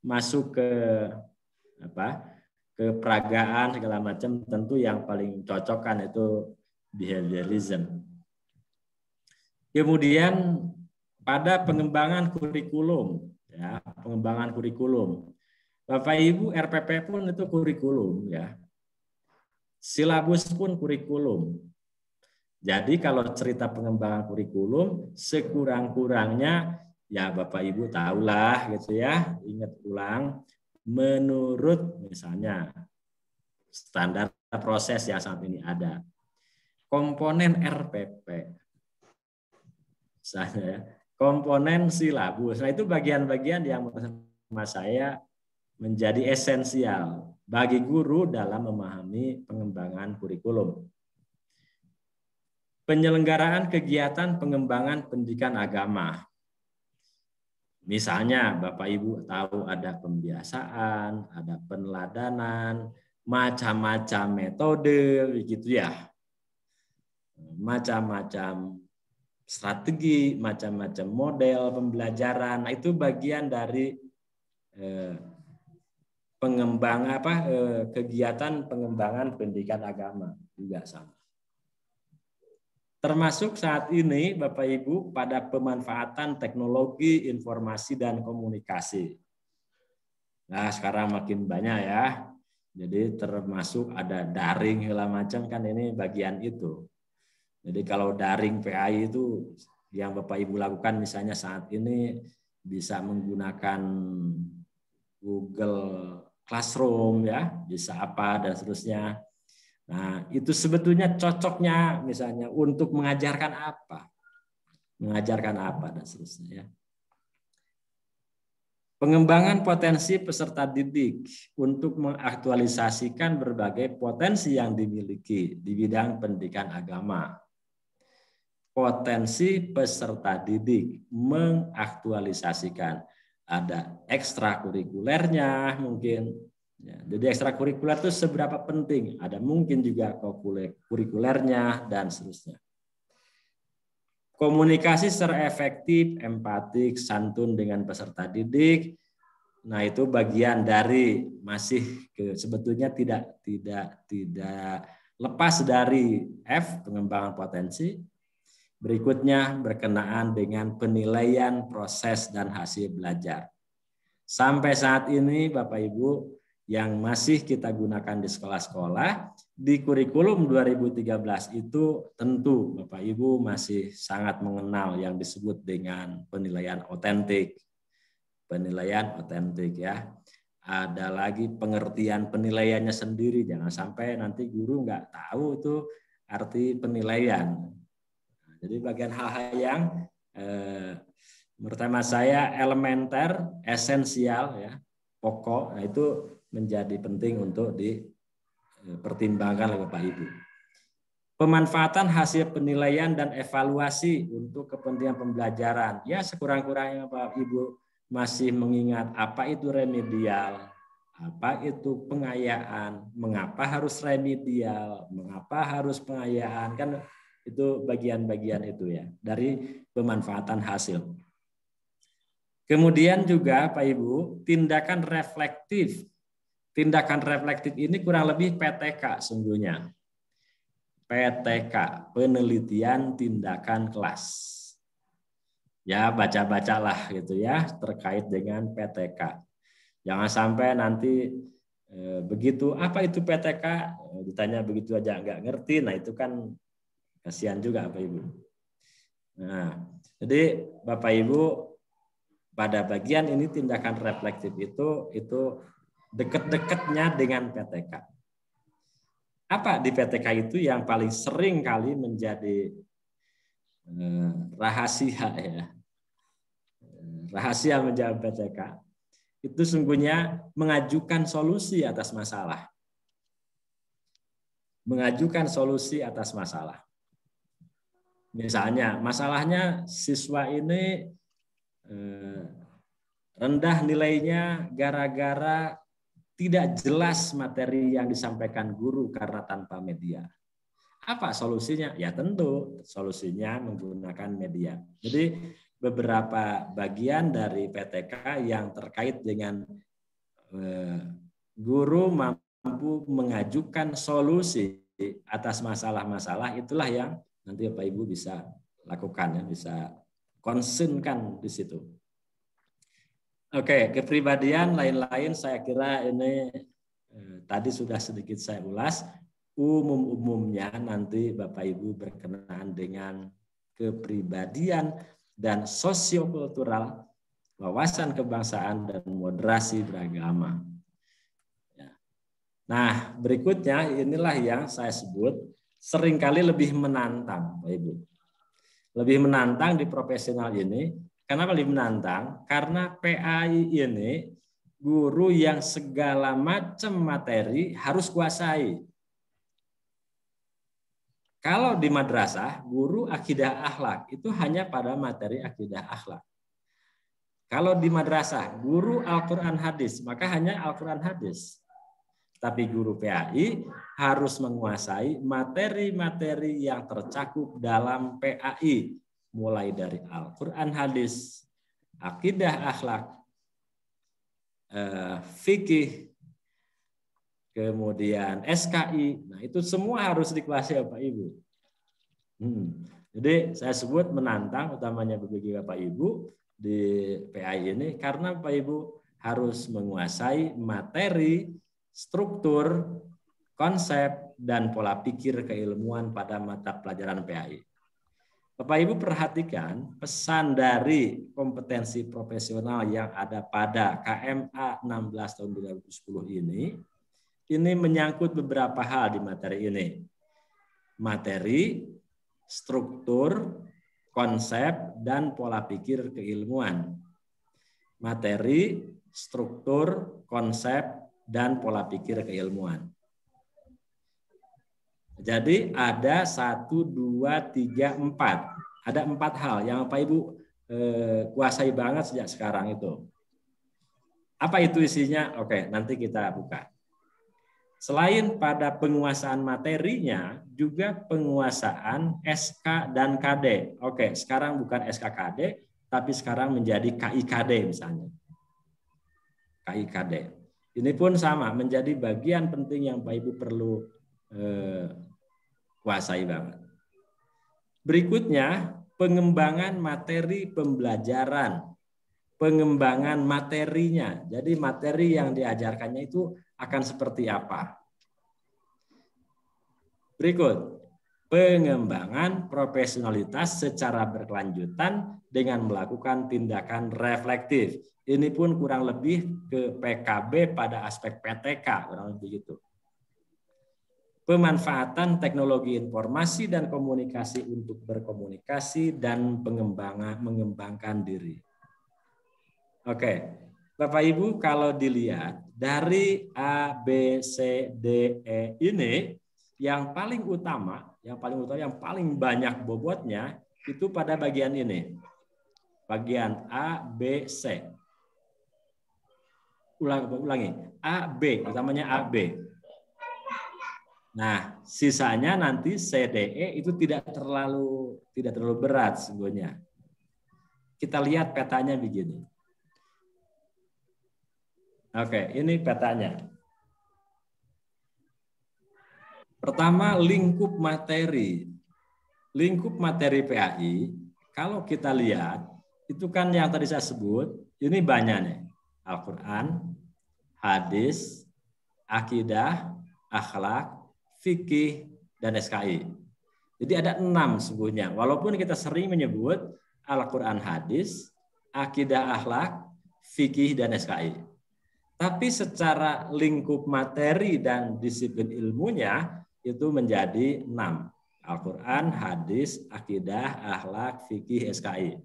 masuk ke peragaan segala macam, tentu yang paling cocok kan itu behaviorism. Kemudian pada pengembangan kurikulum, ya, pengembangan kurikulum. Bapak Ibu, RPP pun itu kurikulum ya. Silabus pun kurikulum. Jadi kalau cerita pengembangan kurikulum, sekurang-kurangnya ya Bapak Ibu tahulah gitu ya, ingat ulang, menurut misalnya standar proses yang saat ini ada, komponen RPP, misalnya komponen silabus, nah itu bagian-bagian yang menurut saya menjadi esensial bagi guru dalam memahami pengembangan kurikulum. Penyelenggaraan kegiatan pengembangan pendidikan agama. Misalnya Bapak Ibu tahu ada pembiasaan, ada peneladanan, macam-macam metode begitu ya. Macam-macam strategi, macam-macam model pembelajaran. Nah, itu bagian dari kegiatan pengembangan pendidikan agama juga sama. Termasuk saat ini Bapak Ibu pada pemanfaatan teknologi informasi dan komunikasi. Nah, sekarang makin banyak ya. Jadi termasuk ada daring segala macam, kan ini bagian itu. Jadi kalau daring PAI itu yang Bapak Ibu lakukan misalnya saat ini bisa menggunakan Google Classroom ya, bisa apa dan seterusnya. Nah, itu sebetulnya cocoknya misalnya untuk mengajarkan apa dan seterusnya. Pengembangan potensi peserta didik untuk mengaktualisasikan berbagai potensi yang dimiliki di bidang pendidikan agama. Potensi peserta didik mengaktualisasikan, ada ekstrakurikulernya mungkin. Ya, jadi ekstrakurikuler itu seberapa penting, ada mungkin juga kurikulernya dan seterusnya. Komunikasi secara efektif, empatik, santun dengan peserta didik. Nah, itu bagian dari masih sebetulnya tidak lepas dari F, pengembangan potensi. Berikutnya berkenaan dengan penilaian proses dan hasil belajar. Sampai saat ini Bapak Ibu yang masih kita gunakan di sekolah-sekolah, di kurikulum 2013 itu tentu Bapak Ibu masih sangat mengenal yang disebut dengan penilaian otentik. Penilaian otentik ya. Ada lagi pengertian penilaiannya sendiri, jangan sampai nanti guru nggak tahu itu arti penilaian. Jadi bagian hal-hal yang menurut saya elementer, esensial, ya, pokok, nah itu menjadi penting untuk dipertimbangkan oleh Bapak Ibu. Pemanfaatan hasil penilaian dan evaluasi untuk kepentingan pembelajaran. Ya, sekurang-kurangnya Bapak Ibu masih mengingat apa itu remedial, apa itu pengayaan, mengapa harus remedial, mengapa harus pengayaan, kan itu bagian-bagian itu ya dari pemanfaatan hasil. Kemudian juga Pak Ibu, tindakan reflektif. Tindakan reflektif ini kurang lebih PTK sungguhnya. PTK, penelitian tindakan kelas. Ya, baca-bacalah gitu ya terkait dengan PTK. Jangan sampai nanti begitu apa itu PTK ditanya begitu aja nggak ngerti. Nah, itu kan kasihan juga Bapak Ibu. Nah, jadi Bapak Ibu pada bagian ini tindakan reflektif itu deket-deketnya dengan PTK. Apa di PTK itu yang paling sering kali menjadi rahasia ya. Rahasia menjawab PTK itu sungguhnya mengajukan solusi atas masalah. Mengajukan solusi atas masalah. Misalnya, masalahnya siswa ini rendah nilainya gara-gara tidak jelas materi yang disampaikan guru karena tanpa media. Apa solusinya? Ya tentu solusinya menggunakan media. Jadi beberapa bagian dari PTK yang terkait dengan guru mampu mengajukan solusi atas masalah-masalah, itulah yang nanti Bapak Ibu bisa lakukan, ya, bisa concernkan di situ. Oke, kepribadian lain-lain saya kira ini tadi sudah sedikit saya ulas. Umum-umumnya nanti Bapak Ibu berkenaan dengan kepribadian dan sosiokultural, wawasan kebangsaan dan moderasi beragama. Nah, berikutnya inilah yang saya sebut seringkali lebih menantang, Bapak Ibu. Lebih menantang di profesional ini. Kenapa lebih menantang? Karena PAI ini guru yang segala macam materi harus kuasai. Kalau di madrasah, guru akidah akhlak itu hanya pada materi akidah akhlak. Kalau di madrasah, guru Al-Quran hadis, maka hanya Al-Quran hadis. Tapi guru PAI harus menguasai materi-materi yang tercakup dalam PAI. Mulai dari Al-Quran hadis, akidah akhlak, fikih, kemudian SKI. Nah, itu semua harus dikuasai Bapak Ibu. Jadi saya sebut menantang utamanya bagi Bapak Ibu di PAI ini karena Bapak Ibu harus menguasai materi, struktur, konsep, dan pola pikir keilmuan pada mata pelajaran PAI. Bapak Ibu perhatikan pesan dari kompetensi profesional yang ada pada KMA 16 tahun 2010 ini menyangkut beberapa hal di materi ini. Materi, struktur, konsep, dan pola pikir keilmuan. Materi, struktur, konsep, dan pola pikir keilmuan. Jadi ada 1, 2, 3, 4. Ada 4 hal yang Bapak Ibu kuasai banget sejak sekarang itu. Apa itu isinya? Oke, nanti kita buka. Selain pada penguasaan materinya, juga penguasaan SK dan KD. Oke, sekarang bukan SKKD, tapi sekarang menjadi KIKD misalnya. KIKD. Ini pun sama, menjadi bagian penting yang Bapak Ibu perlu kuasai banget. Berikutnya, pengembangan materi pembelajaran. Pengembangan materinya. Jadi materi yang diajarkannya itu akan seperti apa. Berikut, pengembangan profesionalitas secara berkelanjutan dengan melakukan tindakan reflektif. Ini pun kurang lebih ke PKB pada aspek PTK, kurang lebih gitu. pemanfaatan teknologi informasi dan komunikasi untuk berkomunikasi dan mengembangkan diri. Oke, Bapak Ibu, kalau dilihat dari A, B, C, D, E ini yang paling utama, yang paling banyak bobotnya itu pada bagian ini. Bagian A, B, C. Ulangi. A, B, utamanya A, B. Nah, sisanya nanti CDE itu tidak terlalu berat sebenarnya. Kita lihat petanya begini. Oke, ini petanya. Pertama, lingkup materi. Lingkup materi PAI, kalau kita lihat, itu kan yang tadi saya sebut, ini banyak nih. Al-Quran, hadis, akidah, akhlak, fikih, dan SKI. Jadi ada 6 sebenarnya. Walaupun kita sering menyebut Al-Quran, hadis, akidah, akhlak, fikih, dan SKI. Tapi secara lingkup materi dan disiplin ilmunya itu menjadi 6. Al-Quran, hadis, akidah, akhlak, fikih, SKI.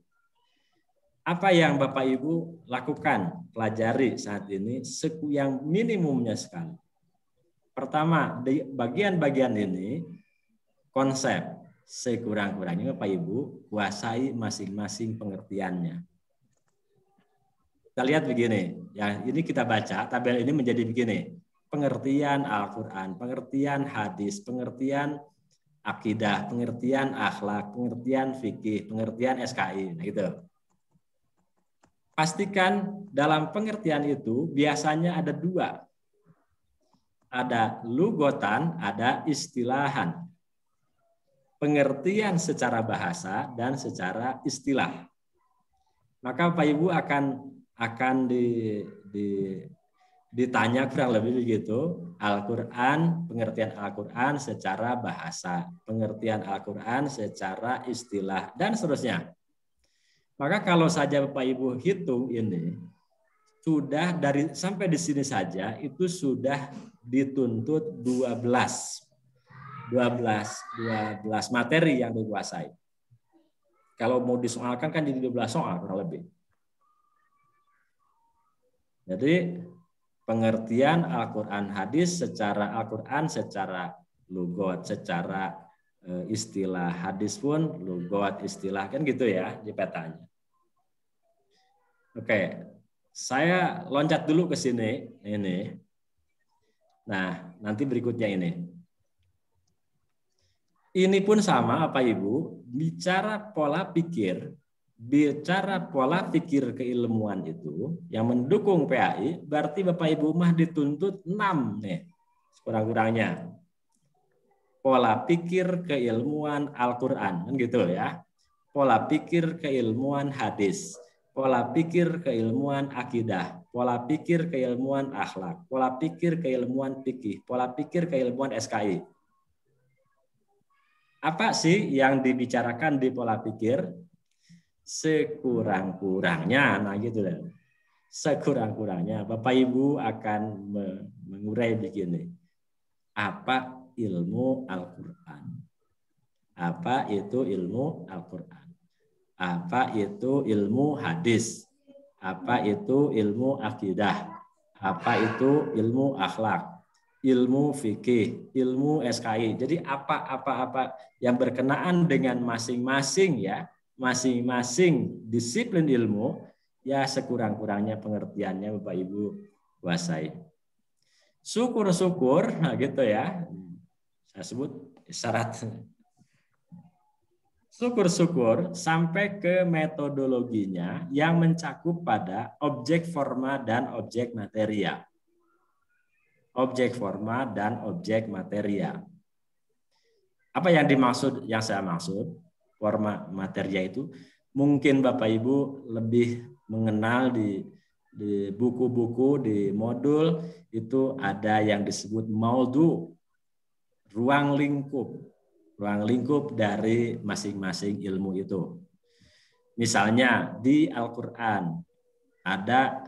Apa yang Bapak Ibu lakukan, pelajari saat ini yang minimumnya sekali. Pertama, di bagian-bagian ini konsep sekurang-kurangnya Bapak Ibu kuasai masing-masing pengertiannya. Kita lihat begini, ya ini kita baca tabel ini menjadi begini. Pengertian Al-Qur'an, pengertian hadis, pengertian akidah, pengertian akhlak, pengertian fikih, pengertian SKI. Nah gitu. Pastikan dalam pengertian itu biasanya ada 2. Ada lugotan, ada istilahan. Pengertian secara bahasa dan secara istilah. Maka Bapak Ibu akan ditanya kurang lebih begitu, Al-Quran, pengertian Al-Quran secara bahasa, pengertian Al-Quran secara istilah, dan seterusnya. Maka kalau saja Bapak Ibu hitung ini, sudah sampai di sini saja itu sudah dituntut 12 materi yang dikuasai. Kalau mau disoalkan kan jadi 12 soal kurang lebih. Jadi pengertian Al-Quran hadis secara Al-Quran secara lugot, secara istilah hadis pun lugot, istilah kan gitu ya di petanya. Oke. Saya loncat dulu ke sini, ini. Nah, nanti berikutnya ini. Ini pun sama, Bapak Ibu, bicara pola pikir keilmuan itu yang mendukung PAI, berarti Bapak Ibu mah dituntut 6 nih, kurang-kurangnya. Pola pikir keilmuan Al-Quran, kan gitu ya. Pola pikir keilmuan hadis. Pola pikir keilmuan akidah, pola pikir keilmuan akhlak, pola pikir keilmuan fikih, pola pikir keilmuan SKI. Apa sih yang dibicarakan di pola pikir? Sekurang-kurangnya, nah gitu lah. Sekurang-kurangnya Bapak Ibu akan mengurai begini. Apa ilmu Al-Quran? Apa itu ilmu Al-Quran? Apa itu ilmu hadis? Apa itu ilmu akidah? Apa itu ilmu akhlak? Ilmu fikih, ilmu SKI. Jadi apa yang berkenaan dengan masing-masing ya, masing-masing disiplin ilmu ya sekurang-kurangnya pengertiannya Bapak Ibu kuasai. Syukur-syukur, nah gitu ya. Saya sebut syarat. Syukur-syukur sampai ke metodologinya yang mencakup pada objek forma dan objek materia. Objek forma dan objek materia. Apa yang saya maksud, forma materia itu, mungkin Bapak Ibu lebih mengenal di buku-buku, di modul, itu ada yang disebut maudhu, ruang lingkup dari masing-masing ilmu itu. Misalnya di Al-Quran ada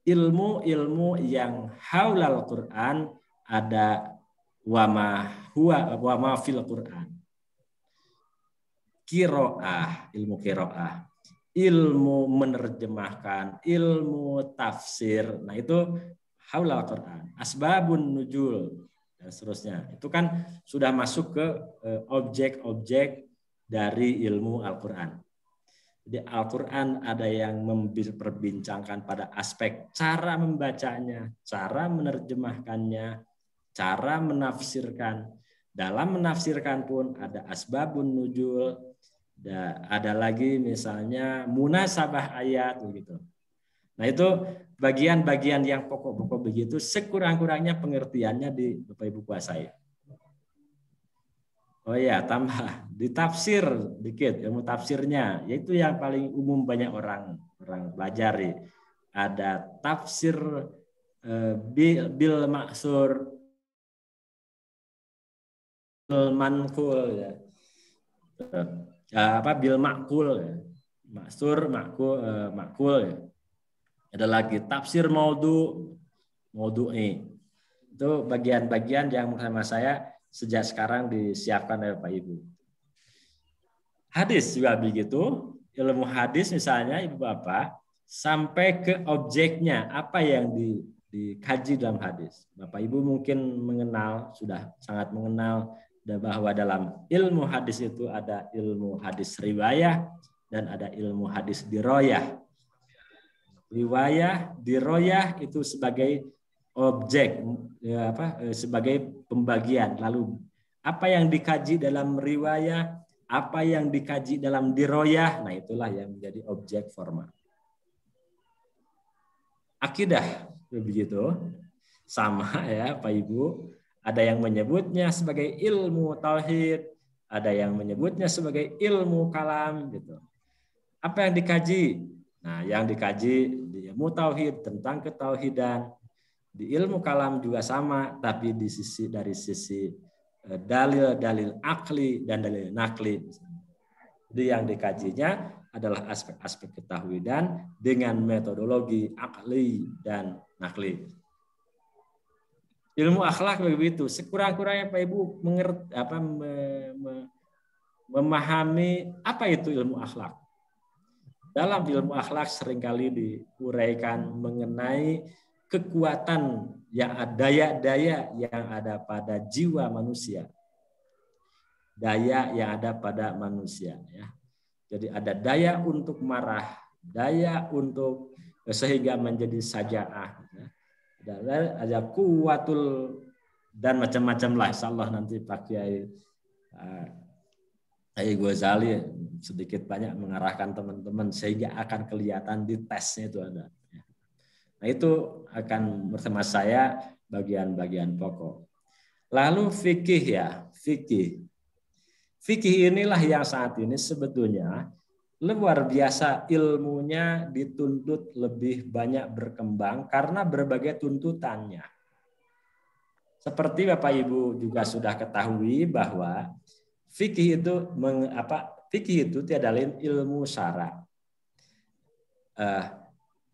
ilmu-ilmu yang haulal Quran, ada wama huwa wa ma fil Quran. Qiraah, ilmu qiraah, ilmu menerjemahkan, ilmu tafsir. Nah, itu haulal Quran, asbabun nuzul dan seterusnya. Itu kan sudah masuk ke objek-objek dari ilmu Al-Qur'an. Jadi Al-Quran ada yang memperbincangkan pada aspek cara membacanya, cara menerjemahkannya, cara menafsirkan. Dalam menafsirkan pun ada asbabun nuzul, ada lagi misalnya munasabah ayat begitu. Nah, itu bagian-bagian yang pokok-pokok begitu, sekurang-kurangnya pengertiannya di Bapak Ibu kuasai. Oh ya, tambah ditafsir dikit, ilmu tafsirnya, yaitu yang paling umum banyak orang pelajari. Ada tafsir bil maksur, bil manqul ya. Bil makul ya. Maksur, makul ya. Ada lagi tafsir maudhu'i. Itu bagian-bagian yang bersama saya sejak sekarang disiapkan oleh Pak Ibu. Hadis juga begitu. Ilmu hadis misalnya Ibu Bapak sampai ke objeknya, apa yang dikaji dalam hadis. Bapak Ibu mungkin mengenal, sudah sangat mengenal bahwa dalam ilmu hadis itu ada ilmu hadis riwayah dan ada ilmu hadis diroyah. Riwayah, diroyah itu sebagai objek, ya, sebagai pembagian. Lalu apa yang dikaji dalam riwayah, apa yang dikaji dalam diroyah, nah itulah yang menjadi objek formal. Akidah begitu, sama ya Pak Ibu. Ada yang menyebutnya sebagai ilmu tauhid, ada yang menyebutnya sebagai ilmu kalam gitu. Apa yang dikaji? Nah, yang dikaji di ilmu tauhid tentang ketauhidan. Di ilmu kalam juga sama, tapi dari sisi dalil-dalil akli dan dalil nakli. Jadi yang dikajinya adalah aspek-aspek ketauhidan dengan metodologi akli dan nakli. Ilmu akhlak begitu. Sekurang-kurangnya Pak Ibu memahami apa itu ilmu akhlak. Dalam ilmu akhlak seringkali diuraikan mengenai kekuatan yang daya-daya yang ada pada jiwa manusia. Daya yang ada pada manusia ya. Jadi ada daya untuk marah, daya untuk sehingga menjadi sajaah ya. Ada kuwatul dan macam-macam lah. Insyaallah nanti Pak Kiai Ghazali sedikit banyak mengarahkan teman-teman sehingga akan kelihatan di tesnya itu ada. Nah, itu akan bersama saya bagian-bagian pokok. Lalu fikih ya, fikih. Fikih inilah yang saat ini sebetulnya luar biasa ilmunya dituntut lebih banyak berkembang karena berbagai tuntutannya. Seperti Bapak Ibu juga sudah ketahui bahwa fikih itu tiada lain ilmu syara.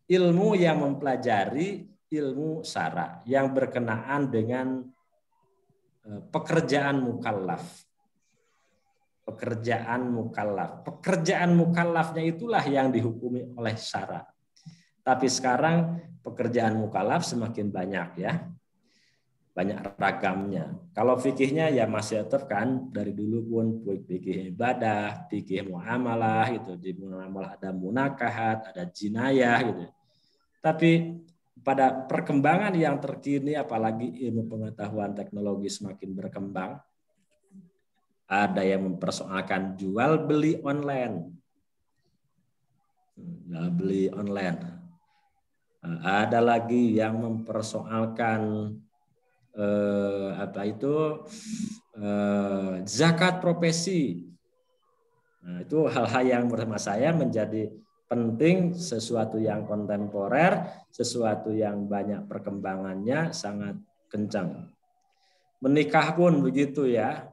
Ilmu yang mempelajari ilmu syara yang berkenaan dengan pekerjaan mukallaf. Pekerjaan mukallaf. Pekerjaan mukallafnya itulah yang dihukumi oleh syara. Tapi sekarang pekerjaan mukallaf semakin banyak ya. Banyak ragamnya. Kalau fikihnya ya masih tetap kan dari dulu pun fikih ibadah, fikih muamalah itu di muamalah ada munakahat, ada jinayah gitu. Tapi pada perkembangan yang terkini apalagi ilmu pengetahuan teknologi semakin berkembang, ada yang mempersoalkan jual beli online. Jual beli online. Ada lagi yang mempersoalkan zakat profesi. Nah, itu hal-hal yang bersama saya menjadi penting, sesuatu yang kontemporer, sesuatu yang banyak perkembangannya sangat kencang. Menikah pun begitu ya,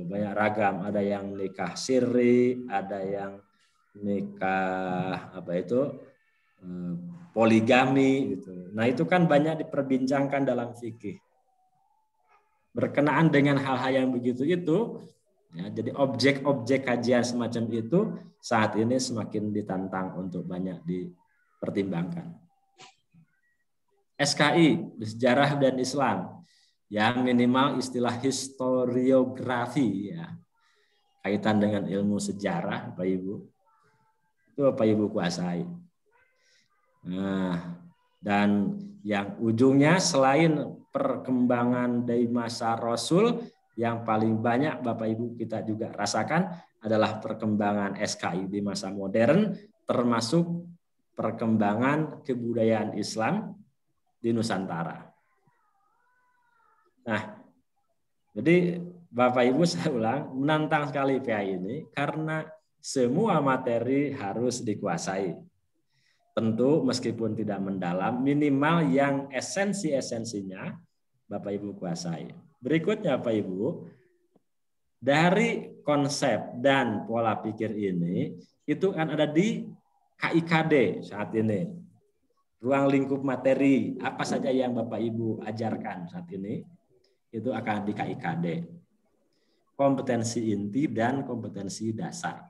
banyak ragam. Ada yang nikah siri, ada yang nikah poligami gitu. Nah, itu kan banyak diperbincangkan dalam fikih. berkenaan dengan hal-hal yang begitu itu, ya, jadi objek-objek kajian semacam itu saat ini semakin ditantang untuk banyak dipertimbangkan. SKI, Sejarah dan Islam, yang minimal istilah historiografi, ya, kaitan dengan ilmu sejarah, Bapak Ibu, itu Bapak Ibu kuasai. Nah, dan yang ujungnya selain perkembangan dari masa Rasul, yang paling banyak Bapak Ibu kita juga rasakan adalah perkembangan SKI di masa modern, termasuk perkembangan kebudayaan Islam di Nusantara. Nah, jadi Bapak Ibu saya ulang, menantang sekali PAI ini karena semua materi harus dikuasai. Tentu meskipun tidak mendalam, minimal yang esensi-esensinya Bapak Ibu kuasai. Berikutnya Bapak Ibu, dari konsep dan pola pikir ini, itu kan ada di KIKD saat ini. Ruang lingkup materi, apa saja yang Bapak Ibu ajarkan saat ini, itu akan di KIKD. Kompetensi inti dan kompetensi dasar.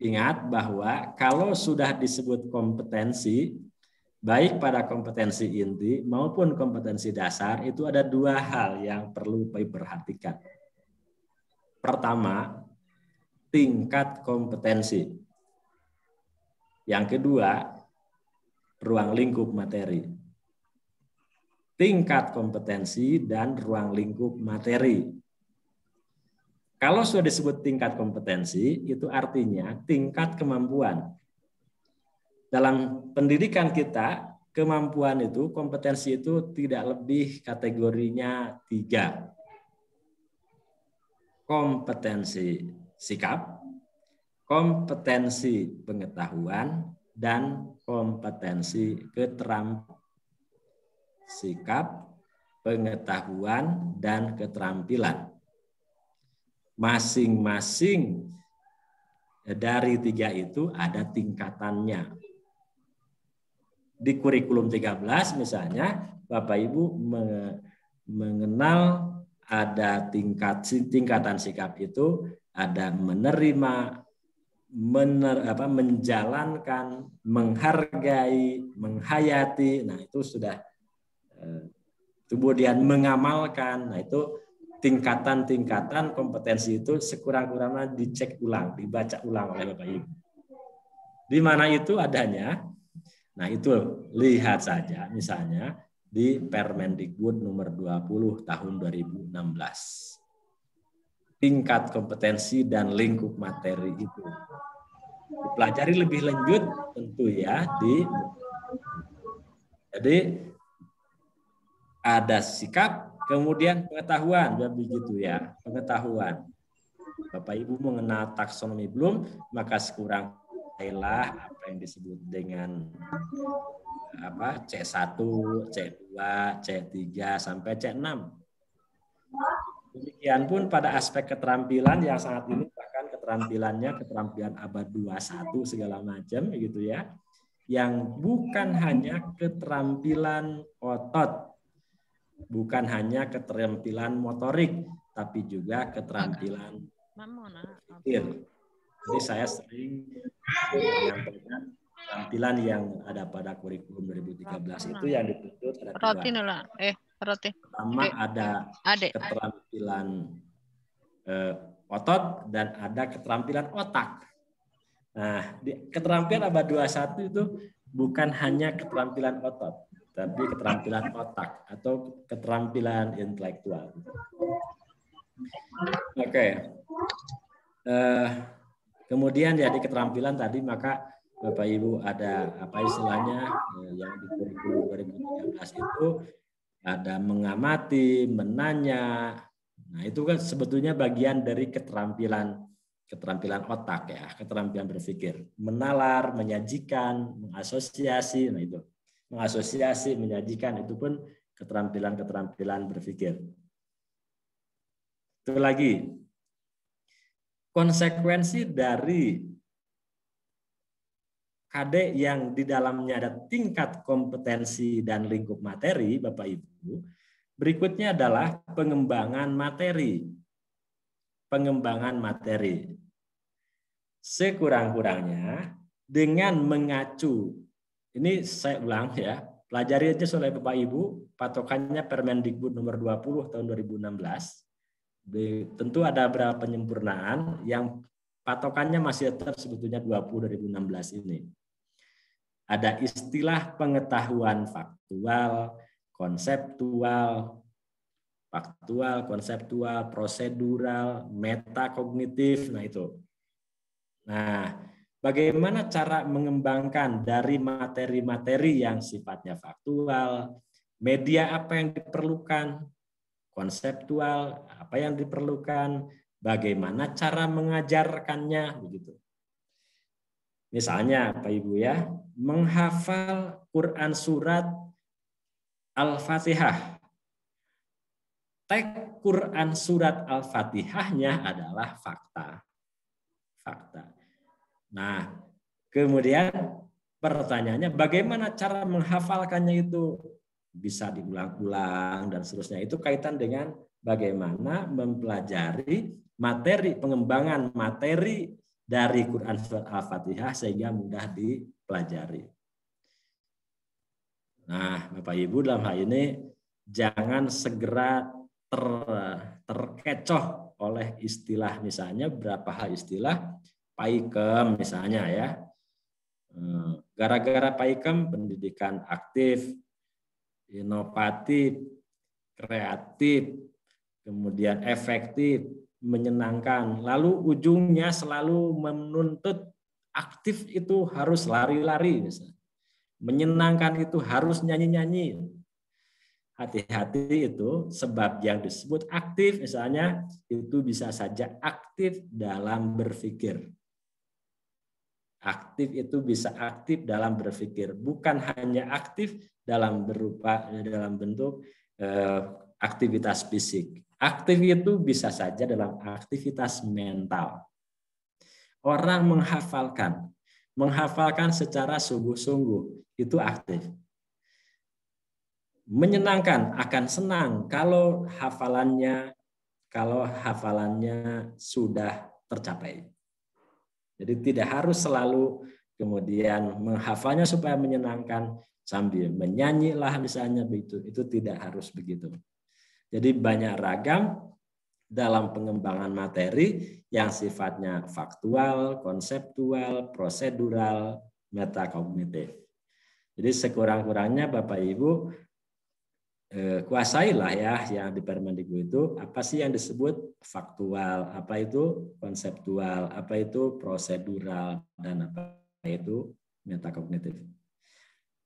Ingat bahwa kalau sudah disebut kompetensi, baik pada kompetensi inti maupun kompetensi dasar, itu ada dua hal yang perlu diperhatikan. Pertama, tingkat kompetensi. Yang kedua, ruang lingkup materi. Tingkat kompetensi dan ruang lingkup materi. Kalau sudah disebut tingkat kompetensi, itu artinya tingkat kemampuan. Dalam pendidikan kita, kemampuan itu, kompetensi itu tidak lebih kategorinya 3. Kompetensi sikap, kompetensi pengetahuan, dan kompetensi keterampilan. Sikap, pengetahuan, dan keterampilan. Masing-masing dari 3 itu ada tingkatannya. Di kurikulum 13 misalnya, Bapak Ibu mengenal ada tingkatan sikap itu, ada menerima, menjalankan, menghargai, menghayati. Nah, itu sudah. Kemudian mengamalkan. Nah, itu tingkatan-tingkatan kompetensi itu sekurang-kurangnya dicek ulang, dibaca ulang oleh Bapak Ibu. Di mana itu adanya? Nah, itu lihat saja misalnya di Permendikbud nomor 20 tahun 2016. Tingkat kompetensi dan lingkup materi itu. Dipelajari lebih lanjut tentu ya jadi ada sikap, kemudian pengetahuan, begitu ya, pengetahuan. Bapak Ibu mengenal taksonomi belum, maka sekurang-kurangnya apa yang disebut dengan C1, C2, C3 sampai C6. Demikian pun pada aspek keterampilan yang saat ini bahkan keterampilan abad 21 segala macam gitu ya. Yang bukan hanya keterampilan otot, bukan hanya keterampilan motorik, tapi juga keterampilan berpikir. Jadi saya sering menyampaikan keterampilan yang ada pada kurikulum 2013 itu yang dituntut ada 2. Pertama ada keterampilan otot dan ada keterampilan otak. Nah, keterampilan abad 21 itu bukan hanya keterampilan otot, tapi keterampilan otak atau keterampilan intelektual. Oke. Kemudian jadi keterampilan tadi, maka Bapak Ibu ada apa istilahnya yang di kurikulum 2013 itu ada mengamati, menanya. Nah, itu kan sebetulnya bagian dari keterampilan otak ya, keterampilan berpikir, menalar, menyajikan, mengasosiasi. Nah, itu mengasosiasi, menyajikan, itu pun keterampilan berpikir. Itu lagi konsekuensi dari KD yang di dalamnya ada tingkat kompetensi dan lingkup materi, Bapak Ibu, Berikutnya adalah pengembangan materi. Pengembangan materi. Sekurang-kurangnya dengan mengacu, ini saya ulang ya, pelajari aja oleh Bapak Ibu, patokannya Permendikbud nomor 20 tahun 2016. Tentu ada beberapa penyempurnaan yang patokannya masih tetap sebetulnya 20 2016 ini. Ada istilah pengetahuan faktual, konseptual, prosedural, metakognitif. Nah itu. Nah, bagaimana cara mengembangkan dari materi-materi yang sifatnya faktual, media apa yang diperlukan, konseptual apa yang diperlukan, bagaimana cara mengajarkannya, begitu. Misalnya, Pak Ibu ya, menghafal Quran surat Al-Fatihah. Teks Quran surat Al-Fatihahnya adalah fakta. Nah, kemudian pertanyaannya bagaimana cara menghafalkannya itu? Bisa diulang-ulang dan seterusnya. Itu kaitan dengan bagaimana mempelajari materi, pengembangan materi dari Quran surat Al-Fatihah sehingga mudah dipelajari. Nah, Bapak Ibu dalam hal ini jangan segera terkecoh oleh istilah, misalnya berapa hal istilah PAIKEM misalnya ya. Gara-gara PAIKEM pendidikan aktif, inovatif, kreatif, kemudian efektif, menyenangkan. Lalu ujungnya selalu menuntut aktif itu harus lari-lari misalnya. Menyenangkan itu harus nyanyi-nyanyi. Hati-hati itu, sebab yang disebut aktif misalnya itu bisa saja aktif dalam berpikir. Aktif itu bisa aktif dalam berpikir, bukan hanya aktif dalam bentuk aktivitas fisik. Aktif itu bisa saja dalam aktivitas mental. Orang menghafalkan secara sungguh-sungguh itu aktif. Menyenangkan, akan senang kalau hafalannya sudah tercapai. Jadi tidak harus selalu kemudian menghafalnya supaya menyenangkan sambil menyanyi lah misalnya begitu. Itu tidak harus begitu. Jadi banyak ragam dalam pengembangan materi yang sifatnya faktual, konseptual, prosedural, metakognitif. Jadi sekurang-kurangnya Bapak Ibu kuasailah ya yang di Permendikbud itu apa sih yang disebut faktual, apa itu konseptual, apa itu prosedural, dan apa itu metakognitif.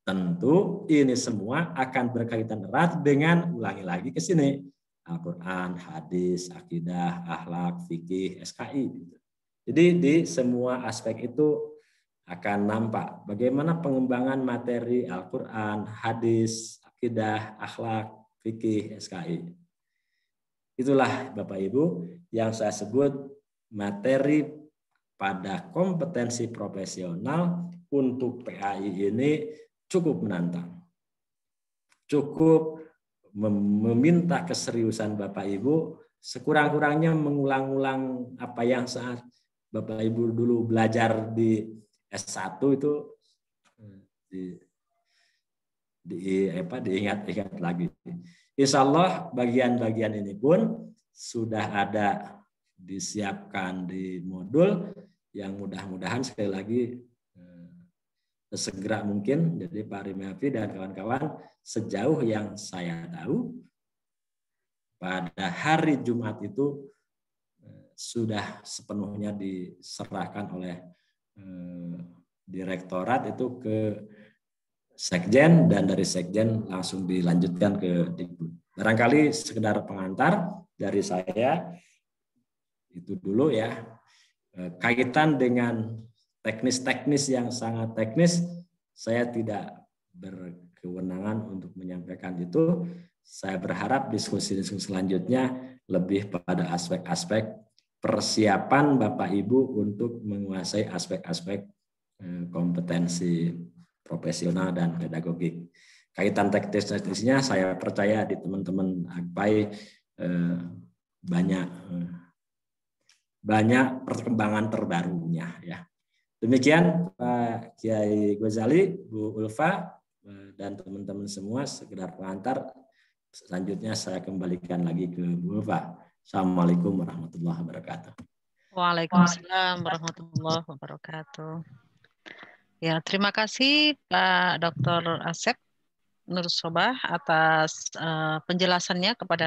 Tentu ini semua akan berkaitan erat dengan, ulangi lagi ke sini, Al-Quran, hadis, akidah, akhlak, fikih, SKI. Jadi di semua aspek itu akan nampak bagaimana pengembangan materi Al-Quran, hadis, akidah, akhlak, fikih, SKI. Itulah Bapak Ibu yang saya sebut materi pada kompetensi profesional untuk PAI ini cukup menantang. Cukup meminta keseriusan Bapak Ibu, sekurang-kurangnya mengulang-ulang apa yang saat Bapak Ibu dulu belajar di S1 itu diingat-ingat lagi. Insya Allah bagian-bagian ini pun sudah ada disiapkan di modul yang mudah-mudahan sekali lagi segera mungkin. Jadi Pak Rimafi dan kawan-kawan, sejauh yang saya tahu pada hari Jumat itu sudah sepenuhnya diserahkan oleh direktorat itu ke Sekjen, dan dari Sekjen langsung dilanjutkan ke Dikbud. Barangkali sekedar pengantar dari saya itu dulu ya. Kaitan dengan teknis-teknis yang sangat teknis, saya tidak berkewenangan untuk menyampaikan itu. Saya berharap diskusi-diskusi selanjutnya lebih pada aspek-aspek persiapan Bapak Ibu untuk menguasai aspek-aspek kompetensi profesional dan pedagogik. kaitan teknis-teknisnya saya percaya di teman-teman Agpai banyak perkembangan terbarunya ya. Demikian Pak Kiai Ghazali, Bu Ulfa dan teman-teman semua, sekedar pengantar. Selanjutnya saya kembalikan lagi ke Bu Ulfa. Assalamualaikum warahmatullahi wabarakatuh. Waalaikumsalam warahmatullahi wabarakatuh. Ya, terima kasih Pak Dr. Asep Nur Sobah atas penjelasannya kepada